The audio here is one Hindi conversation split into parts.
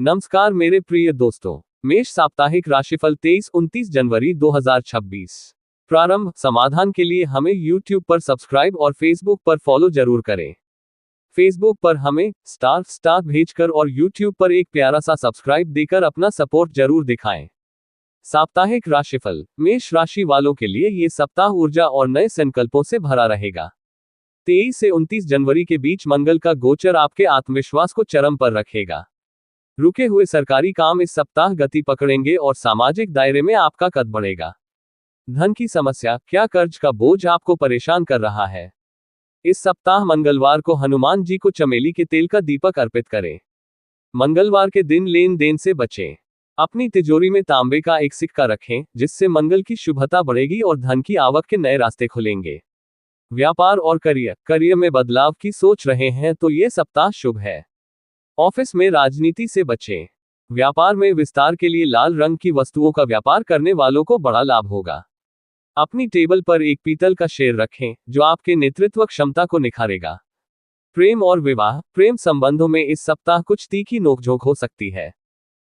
नमस्कार मेरे प्रिय दोस्तों। मेष साप्ताहिक राशिफल 23-29 जनवरी 2026। प्रारंभ समाधान के लिए हमें YouTube पर सब्सक्राइब और Facebook पर फॉलो जरूर करें। Facebook पर हमें स्टार भेजकर और YouTube पर एक प्यारा सा सब्सक्राइब देकर अपना सपोर्ट जरूर दिखाएं। साप्ताहिक राशिफल मेष राशि वालों के लिए ये सप्ताह ऊर्जा और नए संकल्पों से भरा रहेगा। 23 से 29 जनवरी के बीच मंगल का गोचर आपके आत्मविश्वास को चरम पर रखेगा। रुके हुए सरकारी काम इस सप्ताह गति पकड़ेंगे और सामाजिक दायरे में आपका कद बढ़ेगा। धन की समस्या, क्या कर्ज का बोझ आपको परेशान कर रहा है? इस सप्ताह मंगलवार को हनुमान जी को चमेली के तेल का दीपक अर्पित करें। मंगलवार के दिन लेन देन से बचें। अपनी तिजोरी में तांबे का एक सिक्का रखें, जिससे मंगल की शुभता बढ़ेगी और धन की आवक के नए रास्ते खुलेंगे। व्यापार और करियर में बदलाव की सोच रहे हैं तो ये सप्ताह शुभ है। ऑफिस में राजनीति से बचें। व्यापार में विस्तार के लिए लाल रंग की वस्तुओं का व्यापार करने वालों को बड़ा लाभ होगा। अपनी टेबल पर एक पीतल का शेर रखें, जो आपके नेतृत्व क्षमता को निखारेगा। प्रेम और विवाह, प्रेम संबंधों में इस सप्ताह कुछ तीखी नोकझोंक हो सकती है।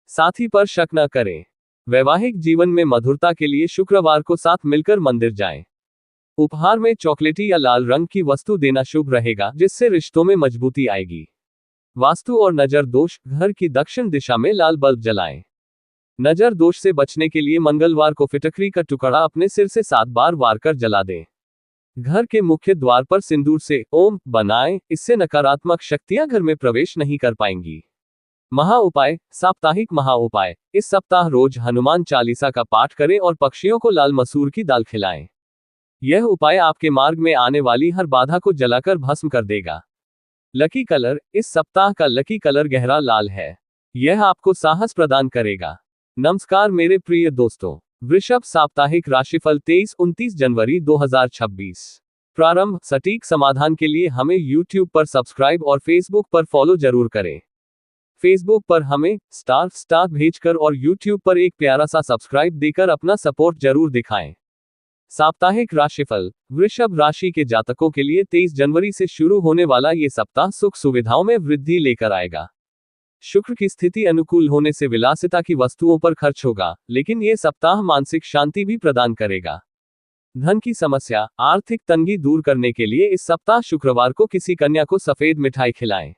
साथी पर शक न करें। वैवाहिक जीवन में मधुरता के लिए शुक्रवार को साथ मिलकर मंदिर जाएं। उपहार में चॉकलेटी या लाल रंग की वस्तु देना शुभ रहेगा, जिससे रिश्तों में मजबूती आएगी। वास्तु और नजर दोष, घर की दक्षिण दिशा में लाल बल्ब जलाएं। नजर दोष से बचने के लिए मंगलवार को फिटकरी का टुकड़ा अपने सिर से 7 बार वार कर जला दें। घर के मुख्य द्वार पर सिंदूर से ओम बनाएं, इससे नकारात्मक शक्तियां घर में प्रवेश नहीं कर पाएंगी। महा उपाय, साप्ताहिक महा उपाय, इस सप्ताह रोज हनुमान चालीसा का पाठ करें और पक्षियों को लाल मसूर की दाल खिलाएं। यह उपाय आपके मार्ग में आने वाली हर बाधा को जलाकर भस्म कर देगा। लकी कलर, इस सप्ताह का लकी कलर गहरा लाल है। यह आपको साहस प्रदान करेगा। नमस्कार मेरे प्रिय दोस्तों। वृषभ साप्ताहिक राशिफल 23-29 जनवरी 2026। प्रारंभ सटीक समाधान के लिए हमें YouTube पर सब्सक्राइब और Facebook पर फॉलो जरूर करें। Facebook पर हमें स्टार भेजकर और YouTube पर एक प्यारा सा सब्सक्राइब देकर अपना सपोर्ट जरूर दिखाएं। साप्ताहिक राशिफल वृषभ राशि के जातकों के लिए 23 जनवरी से शुरू होने वाला ये सप्ताह सुख सुविधाओं में वृद्धि लेकर आएगा। शुक्र की स्थिति अनुकूल होने से विलासिता की वस्तुओं पर खर्च होगा, लेकिन ये सप्ताह मानसिक शांति भी प्रदान करेगा। धन की समस्या, आर्थिक तंगी दूर करने के लिए इस सप्ताह शुक्रवार को किसी कन्या को सफेद मिठाई खिलाएं।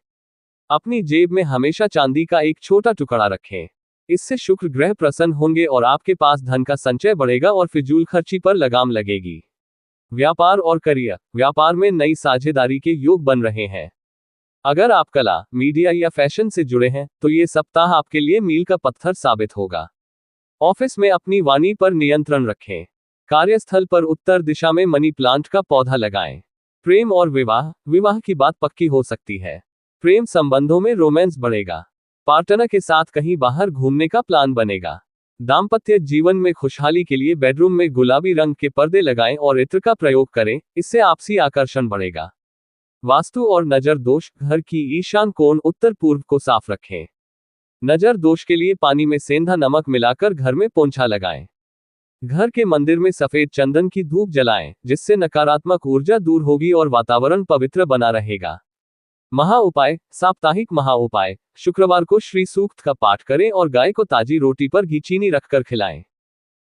अपनी जेब में हमेशा चांदी का एक छोटा टुकड़ा रखें। इससे शुक्र ग्रह प्रसन्न होंगे और आपके पास धन का संचय बढ़ेगा और फिजूल खर्ची पर लगाम लगेगी। व्यापार और करियर, व्यापार में नई साझेदारी के योग बन रहे हैं। अगर आप कला, मीडिया या फैशन से जुड़े हैं तो ये सप्ताह आपके लिए मील का पत्थर साबित होगा। ऑफिस में अपनी वाणी पर नियंत्रण रखें। कार्यस्थल पर उत्तर दिशा में मनी प्लांट का पौधा लगाएं। प्रेम और विवाह की बात पक्की हो सकती है। प्रेम संबंधों में रोमांस बढ़ेगा। पार्टनर के साथ कहीं बाहर घूमने का प्लान बनेगा। दाम्पत्य जीवन में खुशहाली के लिए बेडरूम में गुलाबी रंग के पर्दे लगाएं और इत्र का प्रयोग करें, इससे आपसी आकर्षण बढ़ेगा। वास्तु और नजर दोष, घर की ईशान कोण उत्तर पूर्व को साफ रखें। नजर दोष के लिए पानी में सेंधा नमक मिलाकर घर में पोंछा लगाएं। घर के मंदिर में सफेद चंदन की धूप जलाएं, जिससे नकारात्मक ऊर्जा दूर होगी और वातावरण पवित्र बना रहेगा। महा उपाय, साप्ताहिक महा उपाय, शुक्रवार को श्री सूक्त का पाठ करें और गाय को ताजी रोटी पर घी चीनी रखकर खिलाएं।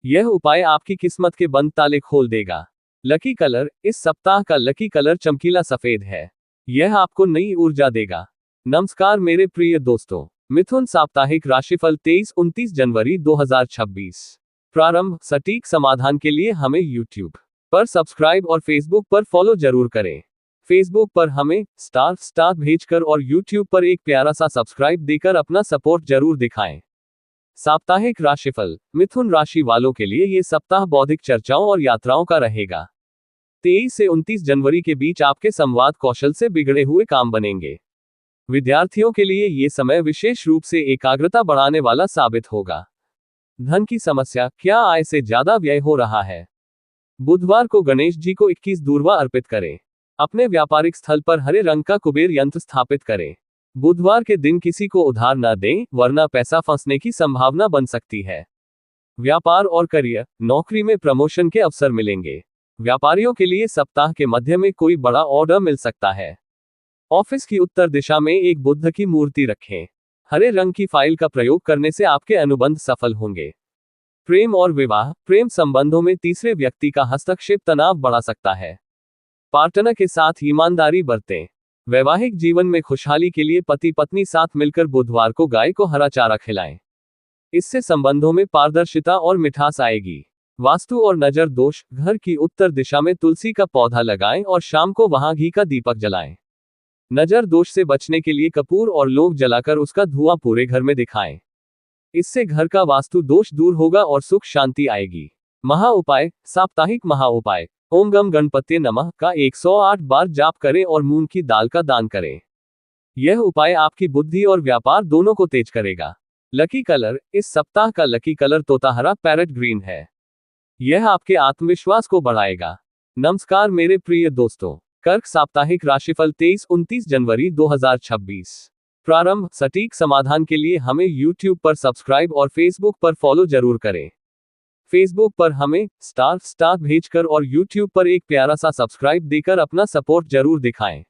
यह उपाय आपकी किस्मत के बंद ताले खोल देगा। लकी कलर, इस सप्ताह का लकी कलर चमकीला सफेद है। यह आपको नई ऊर्जा देगा। नमस्कार मेरे प्रिय दोस्तों। मिथुन साप्ताहिक राशिफल 23-29 जनवरी 2026। प्रारंभ सटीक समाधान के लिए हमें YouTube पर सब्सक्राइब और Facebook पर फॉलो जरूर करें। Facebook पर हमें स्टार भेजकर और YouTube पर एक प्यारा सा सब्सक्राइब देकर अपना सपोर्ट जरूर दिखाएं। साप्ताहिक राशिफल मिथुन राशि वालों के लिए ये सप्ताह बौद्धिक चर्चाओं और यात्राओं का रहेगा। 23 से 29 जनवरी के बीच आपके संवाद कौशल से बिगड़े हुए काम बनेंगे। विद्यार्थियों के लिए ये समय विशेष रूप से एकाग्रता बढ़ाने वाला साबित होगा। धन की समस्या, क्या आय से ज्यादा व्यय हो रहा है? बुधवार को गणेश जी को 21 दूर्वा अर्पित करें। अपने व्यापारिक स्थल पर हरे रंग का कुबेर यंत्र स्थापित करें। बुधवार के दिन किसी को उधार न दें, वरना पैसा फंसने की संभावना बन सकती है। व्यापार और करियर, नौकरी में प्रमोशन के अवसर मिलेंगे। व्यापारियों के लिए सप्ताह के मध्य में कोई बड़ा ऑर्डर मिल सकता है। ऑफिस की उत्तर दिशा में एक बुद्ध की मूर्ति रखें। हरे रंग की फाइल का प्रयोग करने से आपके अनुबंध सफल होंगे। प्रेम और विवाह, प्रेम संबंधों में तीसरे व्यक्ति का हस्तक्षेप तनाव बढ़ा सकता है। पार्टनर के साथ ईमानदारी बरतें। वैवाहिक जीवन में खुशहाली के लिए पति पत्नी साथ मिलकर बुधवार को गाय को हरा चारा खिलाएं। इससे संबंधों में पारदर्शिता और मिठास आएगी। वास्तु और नजर दोष, घर की उत्तर दिशा में तुलसी का पौधा लगाएं और शाम को वहां घी का दीपक जलाएं। नजर दोष से बचने के लिए कपूर और लौंग जलाकर उसका धुआं पूरे घर में दिखाएं। इससे घर का वास्तु दोष दूर होगा और सुख शांति आएगी। महा उपाय, साप्ताहिक महा उपाय। ओम गम गणपत्ये नमः का 108 बार जाप करें और मूंग की दाल का दान करें। यह उपाय आपकी बुद्धि और व्यापार दोनों को तेज करेगा। लकी कलर, इस सप्ताह का लकी कलर तोताहरा पैरेट ग्रीन है। यह आपके आत्मविश्वास को बढ़ाएगा। नमस्कार मेरे प्रिय दोस्तों, कर्क साप्ताहिक राशिफल 23-29 जनवरी 2026। प्रारंभ, सटीक समाधान के लिए हमें YouTube पर सब्सक्राइब और Facebook पर फॉलो जरूर करें। फेसबुक पर हमें स्टार भेजकर और YouTube पर एक प्यारा सा सब्सक्राइब देकर अपना सपोर्ट जरूर दिखाएं।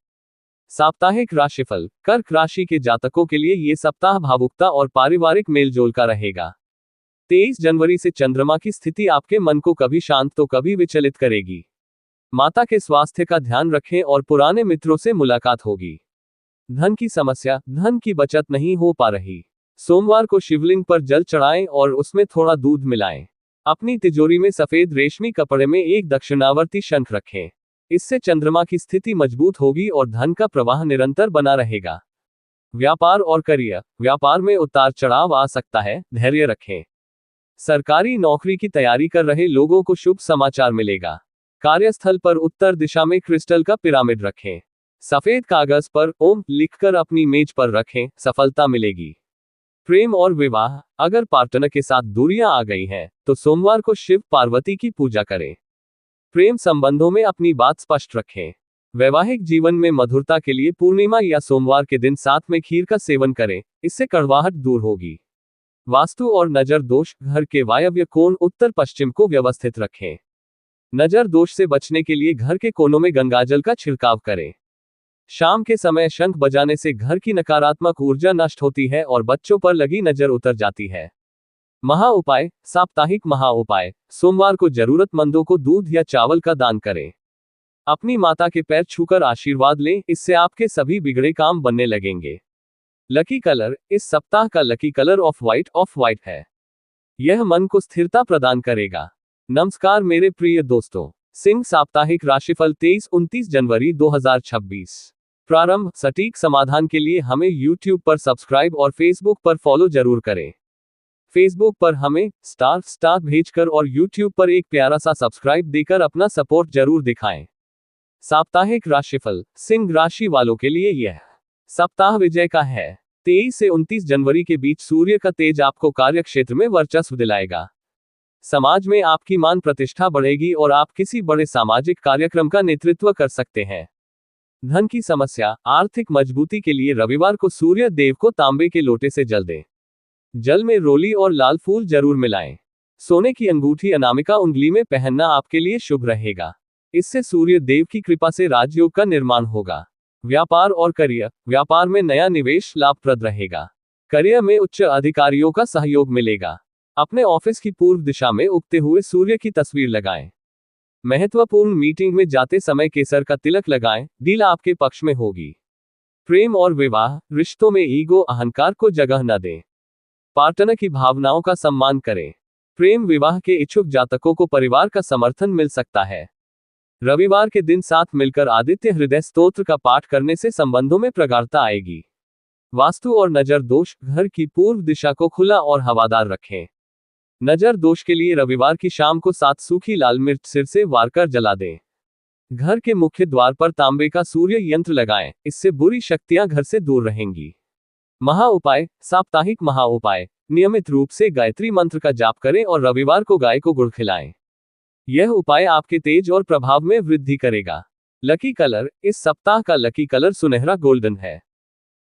साप्ताहिक राशिफल, कर्क राशि के जातकों के लिए ये सप्ताह भावुकता और पारिवारिक मेलजोल का रहेगा। 23 जनवरी से चंद्रमा की स्थिति आपके मन को कभी शांत तो कभी विचलित करेगी। माता के स्वास्थ्य का ध्यान रखें और पुराने मित्रों से मुलाकात होगी। धन की समस्या, धन की बचत नहीं हो पा रही। सोमवार को शिवलिंग पर जल चढ़ाएं और उसमें थोड़ा दूध मिलाएं। अपनी तिजोरी में सफेद रेशमी कपड़े में एक दक्षिणावर्ती शंख रखें। इससे चंद्रमा की स्थिति मजबूत होगी और धन का प्रवाह निरंतर बना रहेगा। व्यापार और करियर, व्यापार में उतार चढ़ाव आ सकता है, धैर्य रखें। सरकारी नौकरी की तैयारी कर रहे लोगों को शुभ समाचार मिलेगा। कार्यस्थल पर उत्तर दिशा में क्रिस्टल का पिरामिड रखें। सफेद कागज पर ओम लिखकर अपनी मेज पर रखें, सफलता मिलेगी। प्रेम और विवाह, अगर पार्टनर के साथ दूरियां आ गई हैं, तो सोमवार को शिव पार्वती की पूजा करें। प्रेम संबंधों में अपनी बात स्पष्ट रखें। वैवाहिक जीवन में मधुरता के लिए पूर्णिमा या सोमवार के दिन साथ में खीर का सेवन करें, इससे कड़वाहट दूर होगी। वास्तु और नजर दोष, घर के वायव्य कोण उत्तर पश्चिम को व्यवस्थित रखें। नजर दोष से बचने के लिए घर के कोनों में गंगाजल का छिड़काव करें। शाम के समय शंख बजाने से घर की नकारात्मक ऊर्जा नष्ट होती है और बच्चों पर लगी नजर उतर जाती है। महा उपाय, साप्ताहिक महा उपाय। सोमवार को जरूरतमंदों को दूध या चावल का दान करें। अपनी माता के पैर छूकर आशीर्वाद लें, इससे आपके सभी बिगड़े काम बनने लगेंगे। लकी कलर, इस सप्ताह का लकी कलर ऑफ वाइट है। यह मन को स्थिरता प्रदान करेगा। नमस्कार मेरे प्रिय दोस्तों, सिंह साप्ताहिक राशिफल 23-29 जनवरी 2026। प्रारंभ, सटीक समाधान के लिए हमें YouTube पर सब्सक्राइब और Facebook पर फॉलो जरूर करें। फेसबुक पर हमें स्टार भेजकर और YouTube पर एक प्यारा सा सब्सक्राइब देकर अपना सपोर्ट जरूर दिखाएं। साप्ताहिक राशिफल, सिंह राशि वालों के लिए यह सप्ताह विजय का है। 23 से 29 जनवरी के बीच सूर्य का तेज आपको कार्य क्षेत्र में वर्चस्व दिलाएगा। समाज में आपकी मान प्रतिष्ठा बढ़ेगी और आप किसी बड़े सामाजिक कार्यक्रम का नेतृत्व कर सकते हैं। धन की समस्या, आर्थिक मजबूती के लिए रविवार को सूर्य देव को तांबे के लोटे से जल दें। जल में रोली और लाल फूल जरूर मिलाएं। सोने की अंगूठी अनामिका उंगली में पहनना आपके लिए शुभ रहेगा। इससे सूर्य देव की कृपा से राजयोग का निर्माण होगा। व्यापार और करियर, व्यापार में नया निवेश लाभप्रद रहेगा। करियर में उच्च अधिकारियों का सहयोग मिलेगा। अपने ऑफिस की पूर्व दिशा में उगते हुए सूर्य की तस्वीर लगाएं। महत्वपूर्ण मीटिंग में जाते समय केसर का तिलक लगाएं, डील आपके पक्ष में होगी। प्रेम और विवाह, रिश्तों में ईगो अहंकार को जगह न दें। पार्टनर की भावनाओं का सम्मान करें। प्रेम विवाह के इच्छुक जातकों को परिवार का समर्थन मिल सकता है। रविवार के दिन साथ मिलकर आदित्य हृदय स्तोत्र का पाठ करने से संबंधों में प्रगाढ़ता आएगी। वास्तु और नजर दोष, घर की पूर्व दिशा को खुला और हवादार रखें। नजर दोष के लिए रविवार की शाम को 7 सूखी लाल मिर्च सिर से वारकर जला दें। घर के मुख्य द्वार पर तांबे का सूर्य यंत्र लगाएं, इससे बुरी शक्तियां घर से दूर रहेंगी। महा उपाय, साप्ताहिक महा उपाय। नियमित रूप से गायत्री मंत्र का जाप करें और रविवार को गाय को गुड़ खिलाएं। यह उपाय आपके तेज और प्रभाव में वृद्धि करेगा। लकी कलर, इस सप्ताह का लकी कलर सुनहरा गोल्डन है।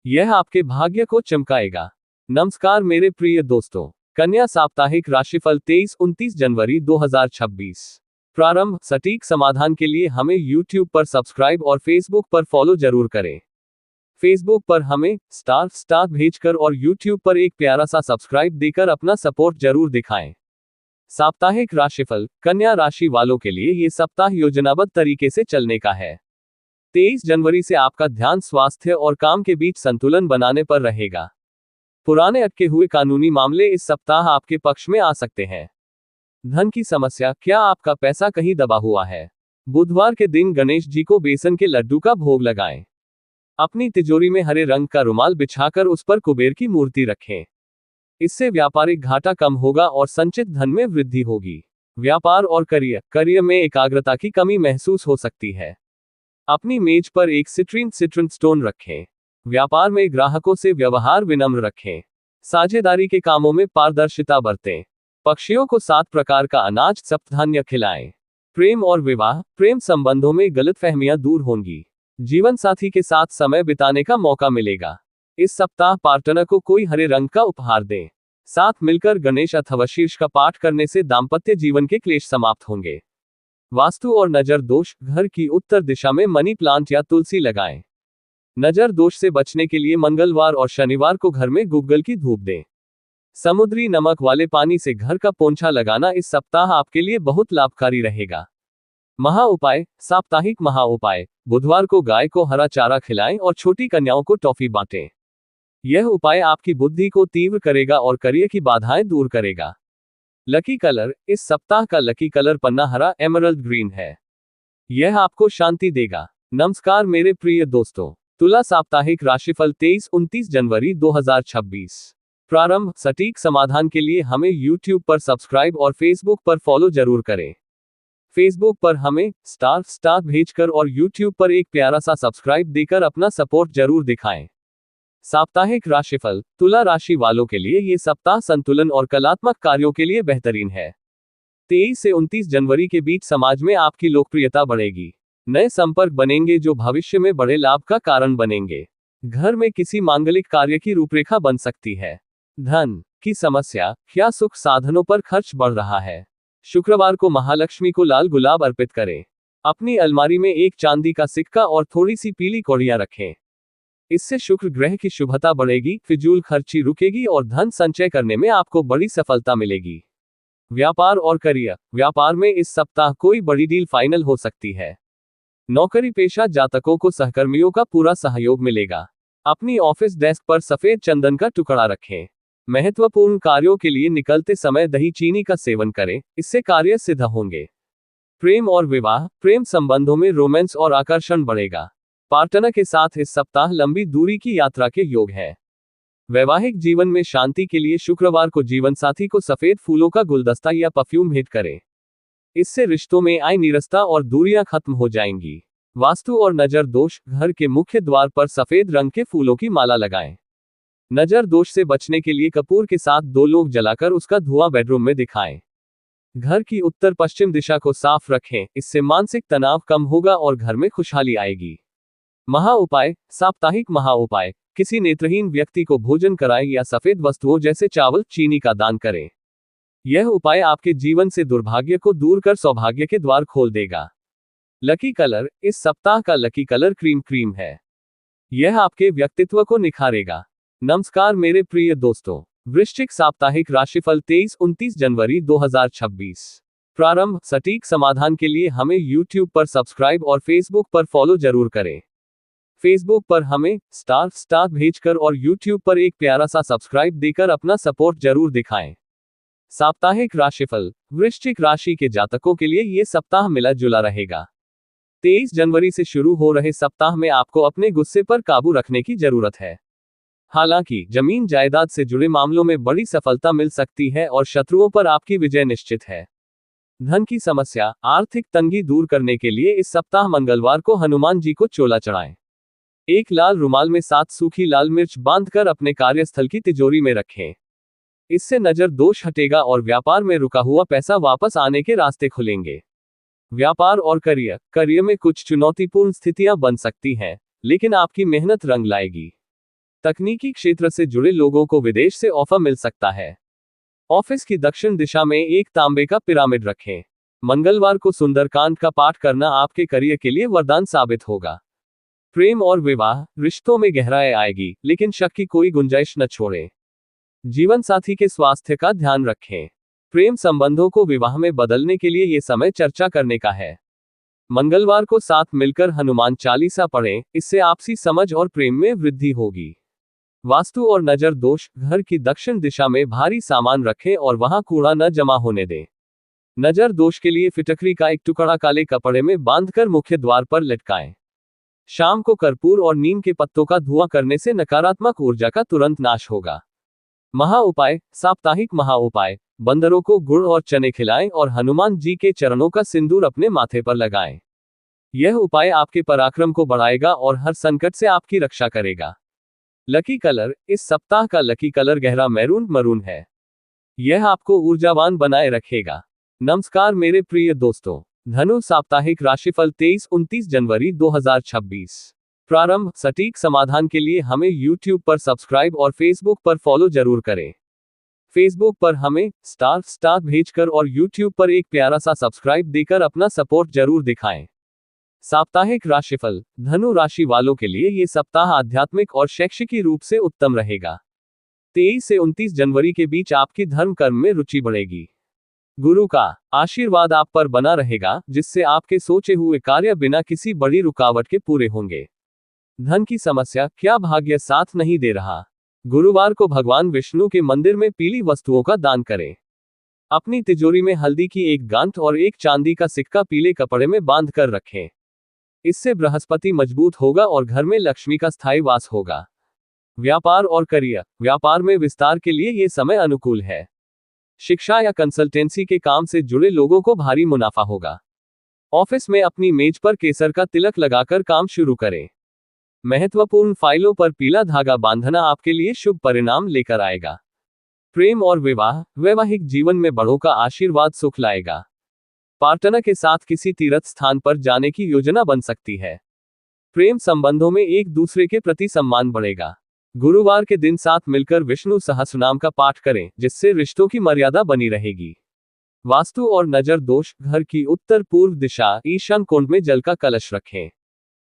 यह आपके भाग्य को चमकाएगा। नमस्कार मेरे प्रिय दोस्तों, कन्या साप्ताहिक राशिफल 23-29 जनवरी 2026। प्रारंभ, सटीक समाधान के लिए हमें YouTube पर सब्सक्राइब और Facebook पर फॉलो जरूर करें। फेसबुक पर हमें स्टार भेजकर और यूट्यूब पर एक प्यारा सा सब्सक्राइब देकर अपना सपोर्ट जरूर दिखाएं। साप्ताहिक राशिफल, कन्या राशि वालों के लिए ये सप्ताह योजनाबद्ध तरीके से चलने का है। 23 जनवरी से आपका ध्यान स्वास्थ्य और काम के बीच संतुलन बनाने पर रहेगा। पुराने अटके हुए कानूनी मामले इस सप्ताह आपके पक्ष में आ सकते हैं। धन की समस्या, क्या आपका पैसा कहीं दबा हुआ है? बुधवार के दिन गणेश जी को बेसन के लड्डू का भोग लगाएं। अपनी तिजोरी में हरे रंग का रुमाल बिछाकर उस पर कुबेर की मूर्ति रखें। इससे व्यापारिक घाटा कम होगा और संचित धन में वृद्धि होगी। व्यापार और करियर में एकाग्रता की कमी महसूस हो सकती है। अपनी मेज पर एक सिट्रिन स्टोन रखें। व्यापार में ग्राहकों से व्यवहार विनम्र रखें। साझेदारी के कामों में पारदर्शिता बरतें। पक्षियों को 7 प्रकार का अनाज सप्तधान्य खिलाएं। प्रेम और विवाह, प्रेम संबंधों में गलतफहमियां दूर होंगी। जीवन साथी के साथ समय बिताने का मौका मिलेगा। इस सप्ताह पार्टनर को कोई हरे रंग का उपहार दें। साथ मिलकर गणेश अथवा शीर्ष का पाठ करने से दाम्पत्य जीवन के क्लेश समाप्त होंगे। वास्तु और नजर दोष, घर की उत्तर दिशा में मनी प्लांट या तुलसी लगाएं। नजर दोष से बचने के लिए मंगलवार और शनिवार को घर में गुग्गल की धूप दें। समुद्री नमक वाले पानी से घर का पोंछा लगाना इस सप्ताह आपके लिए बहुत लाभकारी रहेगा। महा उपाय, साप्ताहिक महा उपाय, बुधवार को गाय को हरा चारा खिलाएं और छोटी कन्याओं को टॉफी बांटें। यह उपाय आपकी बुद्धि को तीव्र करेगा और करियर की बाधाएं दूर करेगा। लकी कलर, इस सप्ताह का लकी कलर पन्ना हरा एमरल्ड ग्रीन है। यह आपको शांति देगा। नमस्कार मेरे प्रिय दोस्तों, तुला साप्ताहिक राशिफल 23-29 जनवरी 2026। प्रारंभ, सटीक समाधान के लिए हमें YouTube पर सब्सक्राइब और Facebook पर फॉलो जरूर करें। फेसबुक पर हमें स्टार भेजकर और YouTube पर एक प्यारा सा सब्सक्राइब देकर अपना सपोर्ट जरूर दिखाएं। साप्ताहिक राशिफल, तुला राशि वालों के लिए ये सप्ताह संतुलन और कलात्मक कार्यों के लिए बेहतरीन है। 23 से 29 जनवरी के बीच समाज में आपकी लोकप्रियता बढ़ेगी। नए संपर्क बनेंगे जो भविष्य में बड़े लाभ का कारण बनेंगे। घर में किसी मांगलिक कार्य की रूपरेखा बन सकती है। धन की समस्या, क्या सुख साधनों पर खर्च बढ़ रहा है? शुक्रवार को महालक्ष्मी को लाल गुलाब अर्पित करें। अपनी अलमारी में एक चांदी का सिक्का और थोड़ी सी पीली कौड़ियां रखें। इससे शुक्र ग्रह की शुभता बढ़ेगी, फिजूल खर्ची रुकेगी और धन संचय करने में आपको बड़ी सफलता मिलेगी। व्यापार और करियर, व्यापार में इस सप्ताह कोई बड़ी डील फाइनल हो सकती है। नौकरी पेशा जातकों को सहकर्मियों का पूरा सहयोग मिलेगा। अपनी ऑफिस डेस्क पर सफेद चंदन का टुकड़ा रखें। महत्वपूर्ण कार्यों के लिए निकलते समय दही चीनी का सेवन करें, इससे कार्य सिद्ध होंगे। प्रेम और विवाह, प्रेम संबंधों में रोमांस और आकर्षण बढ़ेगा। पार्टनर के साथ इस सप्ताह लंबी दूरी की यात्रा के योग है। वैवाहिक जीवन में शांति के लिए शुक्रवार को जीवन साथी को सफेद फूलों का गुलदस्ता या परफ्यूम भेंट करें। इससे रिश्तों में आई निरस्ता और दूरियां खत्म हो जाएंगी। वास्तु और नजर दोष, घर के मुख्य द्वार पर सफेद रंग के फूलों की माला लगाएं। नजर दोष से बचने के लिए कपूर के साथ 2 लोग जलाकर उसका धुआं बेडरूम में दिखाएं। घर की उत्तर पश्चिम दिशा को साफ रखें, इससे मानसिक तनाव कम होगा और घर में खुशहाली आएगी। महा उपाय, साप्ताहिक महा उपाय, किसी नेत्रहीन व्यक्ति को भोजन कराएं या सफेद वस्तुओं जैसे चावल चीनी का दान करें। यह उपाय आपके जीवन से दुर्भाग्य को दूर कर सौभाग्य के द्वार खोल देगा। लकी कलर, इस सप्ताह का लकी कलर क्रीम है। यह आपके व्यक्तित्व को निखारेगा। नमस्कार मेरे प्रिय दोस्तों, वृश्चिक साप्ताहिक राशिफल 23-29 जनवरी 2026। प्रारंभ, सटीक समाधान के लिए हमें YouTube पर सब्सक्राइब और Facebook पर फॉलो जरूर करें। फेसबुक पर हमें स्टार भेजकर और YouTube पर एक प्यारा सा सब्सक्राइब देकर अपना सपोर्ट जरूर दिखाएं। साप्ताहिक राशिफल, वृश्चिक राशि के जातकों के लिए ये सप्ताह मिला जुला रहेगा। 23 जनवरी से शुरू हो रहे सप्ताह में आपको अपने गुस्से पर काबू रखने की जरूरत है। हालांकि जमीन जायदाद से जुड़े मामलों में बड़ी सफलता मिल सकती है और शत्रुओं पर आपकी विजय निश्चित है। धन की समस्या, आर्थिक तंगी दूर करने के लिए इस सप्ताह मंगलवार को हनुमान जी को चोला चढ़ाएं। एक लाल रुमाल में 7 सूखी लाल मिर्च बांधकर अपने कार्यस्थल की तिजोरी में रखें। इससे नजर दोष हटेगा और व्यापार में रुका हुआ पैसा वापस आने के रास्ते खुलेंगे। व्यापार और करियर में कुछ चुनौतीपूर्ण स्थितियां बन सकती हैं, लेकिन आपकी मेहनत रंग लाएगी। तकनीकी क्षेत्र से जुड़े लोगों को विदेश से ऑफर मिल सकता है। ऑफिस की दक्षिण दिशा में एक तांबे का पिरामिड रखें। मंगलवार को सुंदरकांड का पाठ करना आपके करियर के लिए वरदान साबित होगा। प्रेम और विवाह, रिश्तों में गहराई आएगी, लेकिन शक की कोई गुंजाइश न छोड़ें। जीवन साथी के स्वास्थ्य का ध्यान रखें। प्रेम संबंधों को विवाह में बदलने के लिए ये समय चर्चा करने का है। मंगलवार को साथ मिलकर हनुमान चालीसा पढ़ें, इससे आपसी समझ और प्रेम में वृद्धि होगी। वास्तु और नजर दोष, घर की दक्षिण दिशा में भारी सामान रखें और वहां कूड़ा न जमा होने दें। नजर दोष के लिए फिटकरी का एक टुकड़ा काले कपड़े में बांधकर मुख्य द्वार पर लटकाएं। शाम को कर्पूर और नीम के पत्तों का धुआं करने से नकारात्मक ऊर्जा का तुरंत नाश होगा। महा उपाय, साप्ताहिक महा उपाय, बंदरों को गुड़ और चने खिलाएं और हनुमान जी के चरणों का सिंदूर अपने माथे पर लगाएं। यह उपाय आपके पराक्रम को बढ़ाएगा और हर संकट से आपकी रक्षा करेगा। लकी कलर, इस सप्ताह का लकी कलर गहरा मैरून मरून है। यह आपको ऊर्जावान बनाए रखेगा। नमस्कार मेरे प्रिय दोस्तों, धनु साप्ताहिक राशिफल 23-29 जनवरी 2026। प्रारंभ, सटीक समाधान के लिए हमें YouTube पर सब्सक्राइब और Facebook पर फॉलो जरूर करें। Facebook पर हमें स्टार भेजकर और YouTube पर एक प्यारा सा सब्सक्राइब देकर अपना सपोर्ट जरूर दिखाएं। साप्ताहिक राशिफल, धनु राशि वालों के लिए ये सप्ताह आध्यात्मिक और शैक्षिकी रूप से उत्तम रहेगा। 23 से 29 जनवरी के बीच आपकी धर्म कर्म में रुचि बढ़ेगी। गुरु का आशीर्वाद आप पर बना रहेगा, जिससे आपके सोचे हुए कार्य बिना किसी बड़ी रुकावट के पूरे होंगे। धन की समस्या, क्या भाग्य साथ नहीं दे रहा? गुरुवार को भगवान विष्णु के मंदिर में पीली वस्तुओं का दान करें। अपनी तिजोरी में हल्दी की एक गांठ और एक चांदी का सिक्का पीले कपड़े में बांध कर रखें। इससे बृहस्पति मजबूत होगा और घर में लक्ष्मी का स्थायी वास होगा। व्यापार और करियर, व्यापार में विस्तार के लिए ये समय अनुकूल है। शिक्षा या कंसल्टेंसी के काम से जुड़े लोगों को भारी मुनाफा होगा। ऑफिस में अपनी मेज पर केसर का तिलक लगाकर काम शुरू करें। महत्वपूर्ण फाइलों पर पीला धागा बांधना आपके लिए शुभ परिणाम लेकर आएगा। प्रेम और विवाह, वैवाहिक जीवन में बड़ों का आशीर्वाद सुख लाएगा। पार्टनर के साथ किसी तीर्थ स्थान पर जाने की योजना बन सकती है। प्रेम संबंधों में एक दूसरे के प्रति सम्मान बढ़ेगा। गुरुवार के दिन साथ मिलकर विष्णु सहस्रनाम का पाठ करें, जिससे रिश्तों की मर्यादा बनी रहेगी। वास्तु और नजर दोष, घर की उत्तर पूर्व दिशा ईशान कोण में जल का कलश रखें।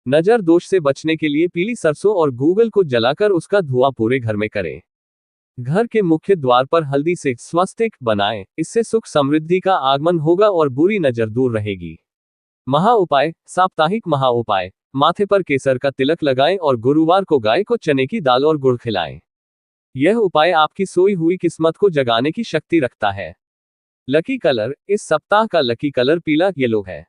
नजर दोष से बचने के लिए पीली सरसों और गूगल को जलाकर उसका धुआं पूरे घर में करें। घर के मुख्य द्वार पर हल्दी से स्वस्तिक बनाएं, इससे सुख समृद्धि का आगमन होगा और बुरी नजर दूर रहेगी। महा उपाय, साप्ताहिक महा उपाय, माथे पर केसर का तिलक लगाएं और गुरुवार को गाय को चने की दाल और गुड़ खिलाएं। यह उपाय आपकी सोई हुई किस्मत को जगाने की शक्ति रखता है। लकी कलर, इस सप्ताह का लकी कलर पीला येलो है।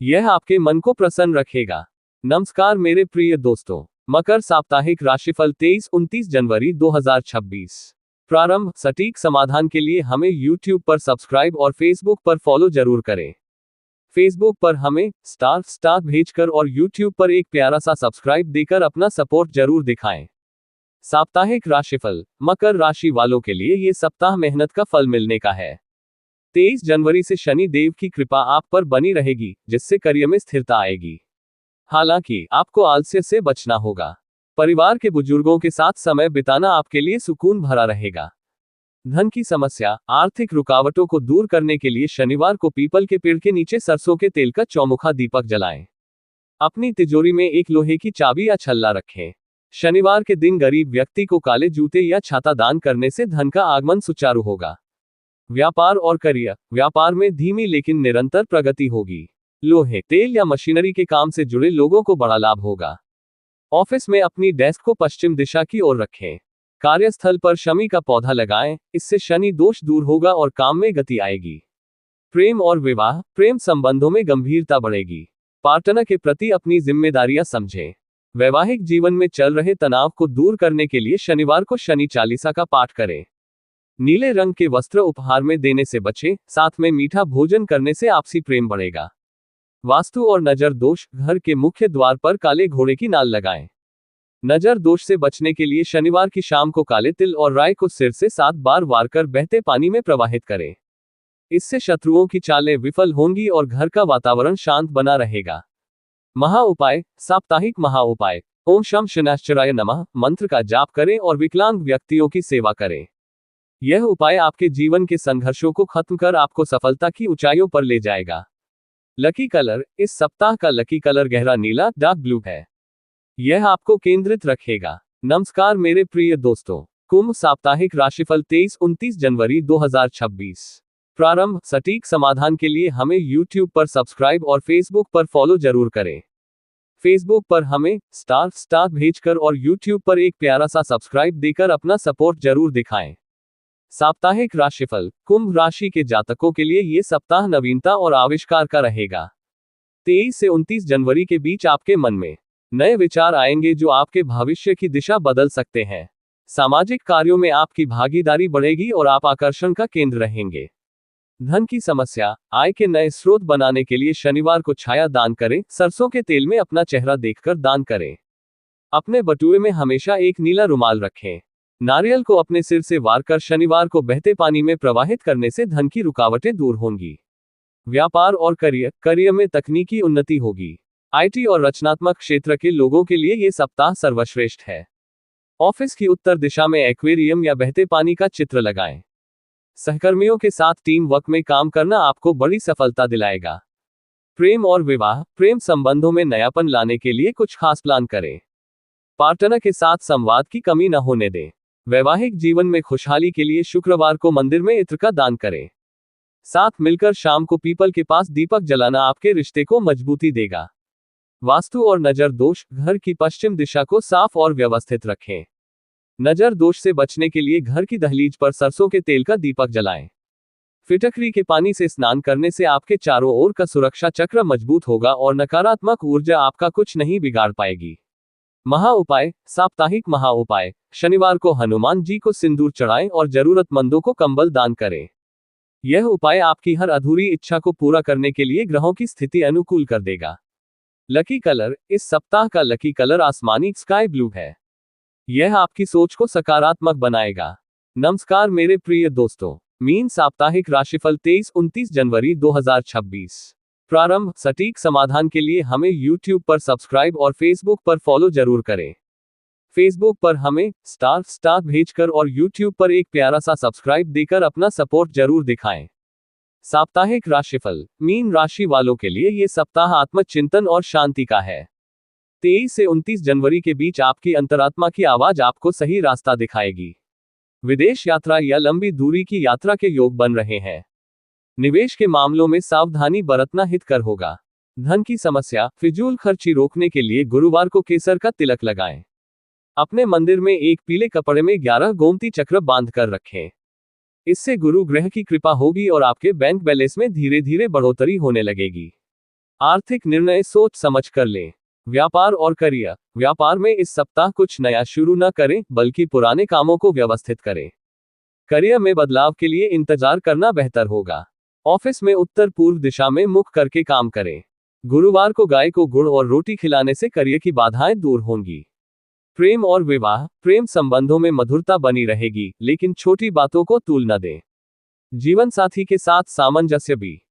यह आपके मन को प्रसन्न रखेगा। नमस्कार मेरे प्रिय दोस्तों, मकर साप्ताहिक राशिफल 23-29 जनवरी 2026। प्रारंभ, सटीक समाधान के लिए हमें YouTube पर सब्सक्राइब और Facebook पर फॉलो जरूर करें। Facebook पर हमें स्टार भेजकर और YouTube पर एक प्यारा सा सब्सक्राइब देकर अपना सपोर्ट जरूर दिखाएं। साप्ताहिक राशिफल, मकर राशि वालों के लिए ये सप्ताह मेहनत का फल मिलने का है। 23 जनवरी से शनि देव की कृपा आप पर बनी रहेगी, जिससे करियर में स्थिरता आएगी। हालांकि आपको आलस्य से बचना होगा। परिवार के बुजुर्गों के साथ समय बिताना आपके लिए सुकून भरा रहेगा। धन की समस्या, आर्थिक रुकावटों को दूर करने के लिए शनिवार को पीपल के पेड़ के नीचे सरसों के तेल का चौमुखा दीपक जलाएं। अपनी तिजोरी में एक लोहे की चाबी या छल्ला रखें। शनिवार के दिन गरीब व्यक्ति को काले जूते या छाता दान करने से धन का आगमन सुचारू होगा। व्यापार और करियर, व्यापार में धीमी लेकिन निरंतर प्रगति होगी। लोहे, तेल या मशीनरी के काम से जुड़े लोगों को बड़ा लाभ होगा। ऑफिस में अपनी डेस्क को पश्चिम दिशा की ओर रखें। कार्यस्थल पर शमी का पौधा लगाएं, इससे शनि दोष दूर होगा और काम में गति आएगी। प्रेम और विवाह, प्रेम संबंधों में गंभीरता बढ़ेगी। पार्टनर के प्रति अपनी जिम्मेदारियां समझें। वैवाहिक जीवन में चल रहे तनाव को दूर करने के लिए शनिवार को शनि चालीसा का पाठ करें। नीले रंग के वस्त्र उपहार में देने से बचें, साथ में मीठा भोजन करने से आपसी प्रेम बढ़ेगा। वास्तु और नजर दोष, घर के मुख्य द्वार पर काले घोड़े की नाल लगाएं। नजर दोष से बचने के लिए शनिवार की शाम को काले तिल और राई को सिर से 7 बार वार कर बहते पानी में प्रवाहित करें। इससे शत्रुओं की चालें विफल होंगी और घर का वातावरण शांत बना रहेगा। महा उपाय, साप्ताहिक महा उपाय, ओम शम शनैश्चराय नमः मंत्र का जाप करें और विकलांग व्यक्तियों की सेवा करें। यह उपाय आपके जीवन के संघर्षों को खत्म कर आपको सफलता की ऊंचाइयों पर ले जाएगा। लकी कलर, इस सप्ताह का लकी कलर गहरा नीला डार्क ब्लू है। यह आपको केंद्रित रखेगा। नमस्कार मेरे प्रिय दोस्तों, कुंभ साप्ताहिक राशिफल 23-29 जनवरी 2026। प्रारंभ। सटीक समाधान के लिए हमें YouTube पर सब्सक्राइब और Facebook पर फॉलो जरूर करें। फेसबुक पर हमें स्टार भेजकर और YouTube पर एक प्यारा सा सब्सक्राइब देकर अपना सपोर्ट जरूर दिखाएं। साप्ताहिक राशिफल। कुंभ राशि के जातकों के लिए ये सप्ताह नवीनता और आविष्कार का रहेगा। 23 से 29 जनवरी के बीच आपके मन में नए विचार आएंगे जो आपके भविष्य की दिशा बदल सकते हैं। सामाजिक कार्यों में आपकी भागीदारी बढ़ेगी और आप आकर्षण का केंद्र रहेंगे। धन की समस्या। आय के नए स्रोत बनाने के लिए शनिवार को छाया दान करें। सरसों के तेल में अपना चेहरा देखकर दान करें। अपने बटुए में हमेशा एक नीला रुमाल रखें। नारियल को अपने सिर से वार कर शनिवार को बहते पानी में प्रवाहित करने से धन की रुकावटें दूर होंगी। व्यापार और करियर में तकनीकी उन्नति होगी। IT और रचनात्मक क्षेत्र के लोगों के लिए ये सप्ताह सर्वश्रेष्ठ है। ऑफिस की उत्तर दिशा में एक्वेरियम या बहते पानी का चित्र लगाएं। सहकर्मियों के साथ टीम वर्क में काम करना आपको बड़ी सफलता दिलाएगा। प्रेम और विवाह। प्रेम संबंधों में नयापन लाने के लिए कुछ खास प्लान करें। पार्टनर के साथ संवाद की कमी न होने दें। वैवाहिक जीवन में खुशहाली के लिए शुक्रवार को मंदिर में इत्र का दान करें। साथ मिलकर शाम को पीपल के पास दीपक जलाना आपके रिश्ते को मजबूती देगा। वास्तु और नजर दोष। घर की पश्चिम दिशा को साफ और व्यवस्थित रखें। नजर दोष से बचने के लिए घर की दहलीज पर सरसों के तेल का दीपक जलाएं। फिटकरी के पानी से स्नान करने से आपके चारों ओर का सुरक्षा चक्र मजबूत होगा और नकारात्मक ऊर्जा आपका कुछ नहीं बिगाड़ पाएगी। महा उपाय। साप्ताहिक महा उपाय। शनिवार को हनुमान जी को सिंदूर चढ़ाएं और जरूरतमंदों को कंबल दान करें। यह उपाय आपकी हर अधूरी इच्छा को पूरा करने के लिए ग्रहों की स्थिति अनुकूल कर देगा। Lucky colour. इस सप्ताह का लकी कलर आसमानी स्काई ब्लू है। यह आपकी सोच को सकारात्मक बनाएगा। नमस्कार मेरे प्रिय दोस्तों, मीन साप्ताहिक राशिफल 23-29 जनवरी 2026। प्रारंभ। सटीक समाधान के लिए हमें YouTube पर सब्सक्राइब और Facebook पर फॉलो जरूर करें। फेसबुक पर हमें स्टार भेजकर और YouTube पर एक प्यारा सा सब्सक्राइब देकर अपना सपोर्ट जरूर दिखाएं। साप्ताहिक राशिफल। मीन राशि वालों के लिए ये सप्ताह आत्मचिंतन और शांति का है। 23 से 29 जनवरी के बीच आपकी अंतरात्मा की आवाज आपको सही रास्ता दिखाएगी। विदेश यात्रा या लंबी दूरी की यात्रा के योग बन रहे हैं। निवेश के मामलों में सावधानी बरतना हितकर होगा। धन की समस्या। फिजूल खर्ची रोकने के लिए गुरुवार को केसर का तिलक लगाएं। अपने मंदिर में एक पीले कपड़े में 11 गोमती चक्र बांध कर रखें। इससे गुरु ग्रह की कृपा होगी और आपके बैंक बैलेंस में धीरे धीरे बढ़ोतरी होने लगेगी। आर्थिक निर्णय सोच समझ कर लें। व्यापार और करियर। व्यापार में इस सप्ताह कुछ नया शुरू न करें, बल्कि पुराने कामों को व्यवस्थित करें। करियर में बदलाव के लिए इंतजार करना बेहतर होगा। ऑफिस में उत्तर पूर्व दिशा में मुख करके काम करें। गुरुवार को गाय को गुड़ और रोटी खिलाने से करियर की बाधाएं दूर होंगी। प्रेम और विवाह। प्रेम संबंधों में मधुरता बनी रहेगी, लेकिन छोटी बातों को तूल न दें। जीवन साथी के साथ सामंजस्य भी।